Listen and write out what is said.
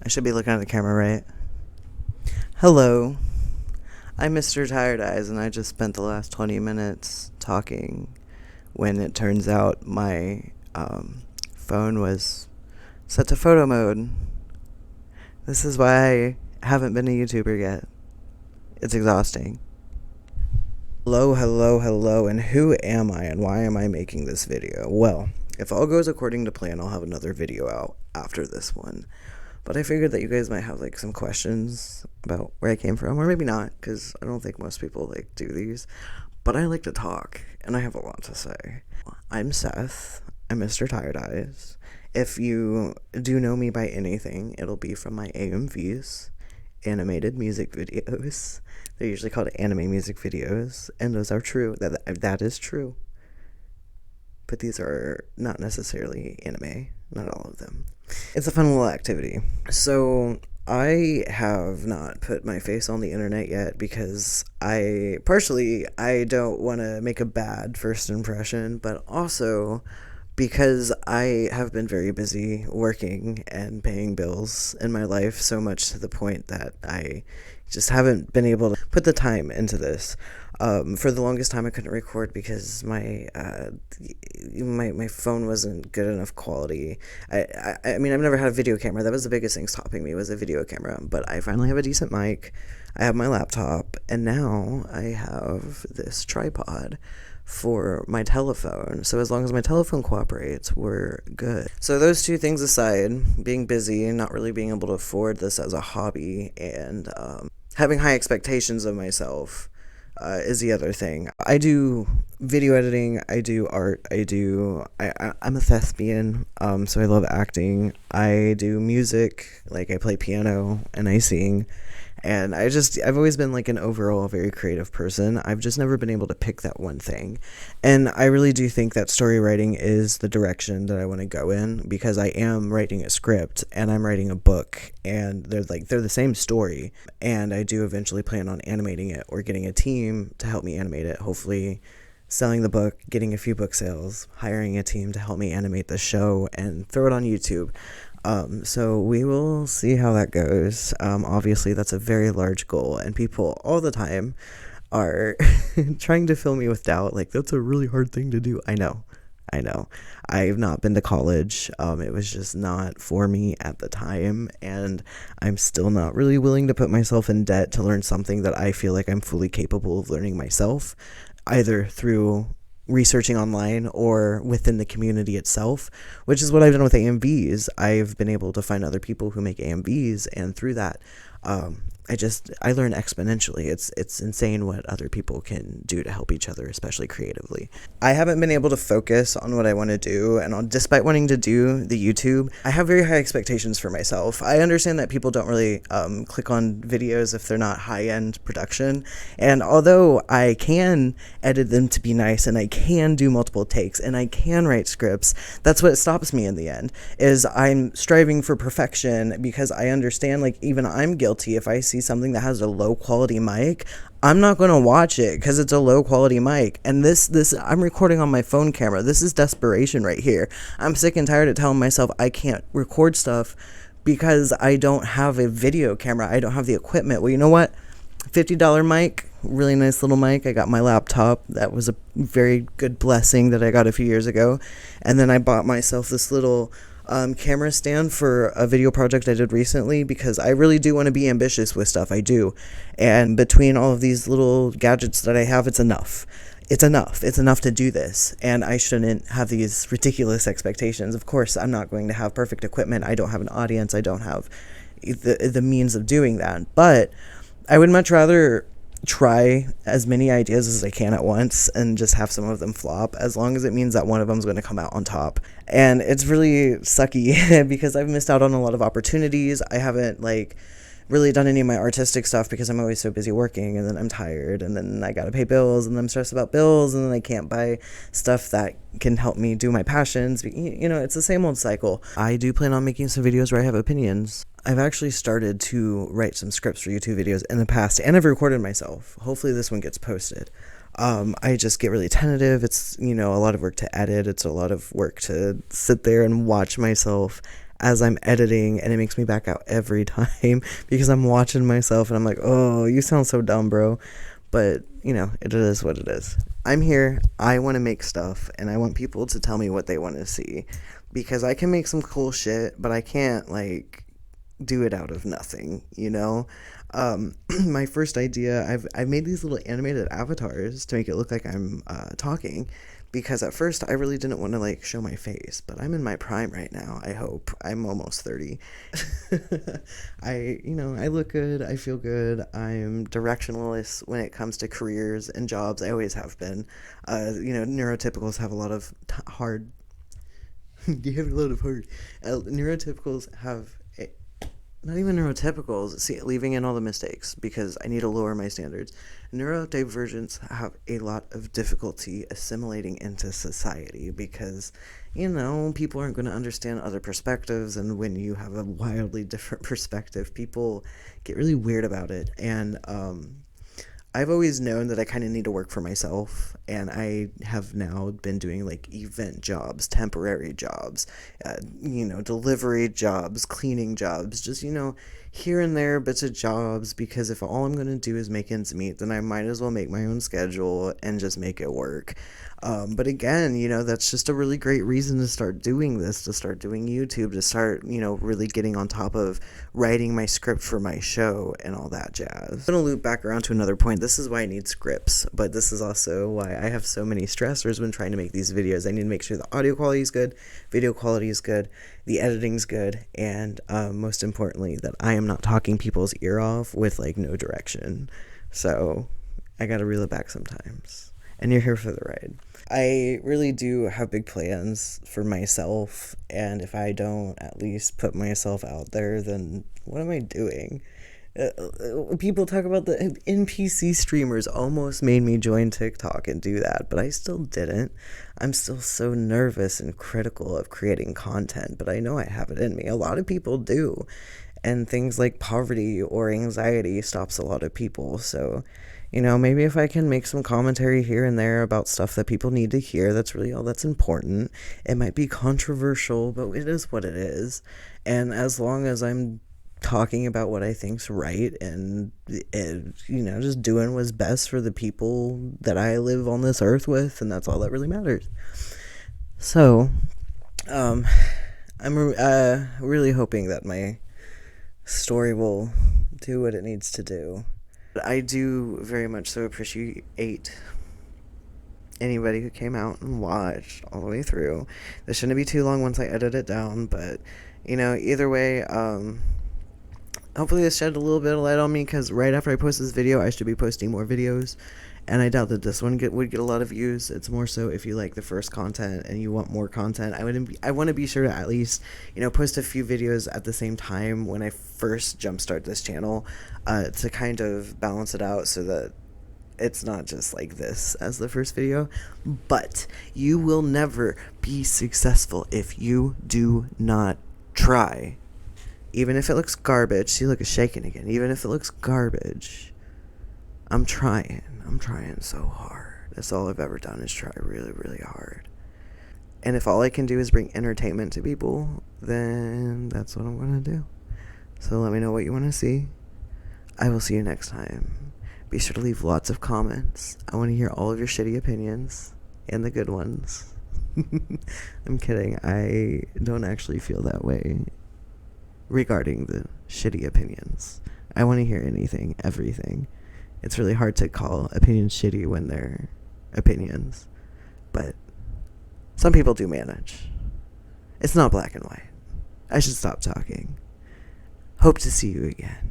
I should be looking at the camera, right? Hello, I'm Mr. Tired Eyes, and I just spent the last 20 minutes talking when it turns out my phone was set to photo mode. This is why I haven't been a YouTuber yet. It's exhausting. Hello, and who am I and why am I making this video? Well, if all goes according to plan, I'll have another video out after this one. But I figured that you guys might have some questions about where I came from, or maybe not, because I don't think most people do these. But I like to talk, and I have a lot to say. I'm Seth. I'm Mr. Tired Eyes. If you do know me by anything, it'll be from my AMVs, animated music videos. They're usually called anime music videos, and those are true. That is true. But these are not necessarily anime, not all of them. It's a fun little activity. So I have not put my face on the internet yet because I don't want to make a bad first impression, but also because I have been very busy working and paying bills in my life, so much to the point that I just haven't been able to put the time into this. For the longest time, I couldn't record because my phone wasn't good enough quality. I mean, I've never had a video camera. That was the biggest thing stopping me, was a video camera. But I finally have a decent mic. I have my laptop, and now I have this tripod for my telephone. So as long as my telephone cooperates, we're good. So those two things aside, being busy and not really being able to afford this as a hobby, and having high expectations of myself is the other thing. I do video editing, I do art, I'm a thespian, so I love acting. I do music, I play piano and I sing. And I've always been an overall very creative person. I've just never been able to pick that one thing. And I really do think that story writing is the direction that I want to go in, because I am writing a script and I'm writing a book, and they're the same story. And I do eventually plan on animating it, or getting a team to help me animate it. Hopefully selling the book, getting a few book sales, hiring a team to help me animate the show and throw it on YouTube. So we will see how that goes. Obviously that's a very large goal, and people all the time are trying to fill me with doubt. That's a really hard thing to do. I know. I've not been to college. It was just not for me at the time, and I'm still not really willing to put myself in debt to learn something that I feel like I'm fully capable of learning myself, either through researching online or within the community itself, which is what I've done with AMVs. I've been able to find other people who make AMVs, and through that, I learn exponentially. It's insane what other people can do to help each other, especially creatively. I haven't been able to focus on what I want to do, and despite wanting to do the YouTube, I have very high expectations for myself. I understand that people don't really click on videos if they're not high-end production, and although I can edit them to be nice, and I can do multiple takes, and I can write scripts, that's what stops me in the end, is I'm striving for perfection, because I understand, even I'm guilty. If I see something that has a low quality mic, I'm not going to watch it because it's a low quality mic. And this I'm recording on my phone camera. This is desperation right here. I'm sick and tired of telling myself I can't record stuff because I don't have a video camera. I don't have the equipment. Well, you know what? $50 mic, really nice little mic. I got my laptop. That was a very good blessing that I got a few years ago. And then I bought myself this little camera stand for a video project I did recently, because I really do want to be ambitious with stuff. I do. And between all of these little gadgets that I have, it's enough. It's enough to do this, and I shouldn't have these ridiculous expectations. Of course, I'm not going to have perfect equipment. I don't have an audience. I don't have the means of doing that, but I would much rather try as many ideas as I can at once and just have some of them flop, as long as it means that one of them is going to come out on top. And it's really sucky because I've missed out on a lot of opportunities. I haven't really done any of my artistic stuff because I'm always so busy working, and then I'm tired, and then I gotta pay bills, and then I'm stressed about bills, and then I can't buy stuff that can help me do my passions. It's the same old cycle. I do plan on making some videos where I have opinions. I've actually started to write some scripts for YouTube videos in the past, and I've recorded myself. Hopefully this one gets posted. I just get really tentative. It's, a lot of work to edit. It's a lot of work to sit there and watch myself as I'm editing, and it makes me back out every time because I'm watching myself and I'm like, oh, you sound so dumb, bro. But, you know, it is what it is. I'm here. I want to make stuff, and I want people to tell me what they want to see, because I can make some cool shit, but I can't, like, do it out of nothing, you know? My first idea, I've made these little animated avatars to make it look like I'm talking, because at first I really didn't want to like show my face, but I'm in my prime right now. I hope. I'm almost 30. I look good, I feel good. I'm directionless when it comes to careers and jobs. I always have been. Neurotypicals have a lot of hard you have a lot of hard neurotypicals have not even neurotypicals, see, leaving in all the mistakes because I need to lower my standards. Neurodivergents have a lot of difficulty assimilating into society because, people aren't going to understand other perspectives, and when you have a wildly different perspective, people get really weird about it. And I've always known that I kind of need to work for myself, and I have now been doing like event jobs, temporary jobs, delivery jobs, cleaning jobs, just, here and there bits of jobs, because if all I'm going to do is make ends meet, then I might as well make my own schedule and just make it work. But again, that's just a really great reason to start doing this, to start doing YouTube, to start, really getting on top of writing my script for my show and all that jazz. I'm going to loop back around to another point. This is why I need scripts, but this is also why I have so many stressors when trying to make these videos. I need to make sure the audio quality is good, video quality is good, the editing's good, and most importantly, that I am not talking people's ear off with like no direction. So I gotta reel it back sometimes. And you're here for the ride. I really do have big plans for myself, and if I don't at least put myself out there, then what am I doing? People talk about the NPC streamers almost made me join TikTok and do that, but I still didn't. I'm still so nervous and critical of creating content, but I know I have it in me. A lot of people do, and things like poverty or anxiety stops a lot of people. So, maybe if I can make some commentary here and there about stuff that people need to hear, that's really all that's important. It might be controversial, but it is what it is. And as long as I'm talking about what I think's right and just doing what's best for the people that I live on this earth with, and that's all that really matters. So, I'm really hoping that my story will do what it needs to do. I do very much so appreciate anybody who came out and watched all the way through. This shouldn't be too long once I edit it down, but either way, hopefully this shed a little bit of light on me, because right after I post this video, I should be posting more videos, and I doubt that this one would get a lot of views. It's more so if you like the first content and you want more content. I want to be sure to at least, post a few videos at the same time when I first jumpstart this channel, to kind of balance it out so that it's not just like this as the first video. But you will never be successful if you do not try. Even if it looks garbage. See, look, it's shaking again. Even if it looks garbage, I'm trying so hard. That's all I've ever done, is try really, really hard. And if all I can do is bring entertainment to people, then that's what I'm going to do. So let me know what you want to see. I will see you next time. Be sure to leave lots of comments. I want to hear all of your shitty opinions, and the good ones. I'm kidding. I don't actually feel that way regarding the shitty opinions. I want to hear anything, everything. It's really hard to call opinions shitty when they're opinions, but some people do manage. It's not black and white. I should stop talking. Hope to see you again.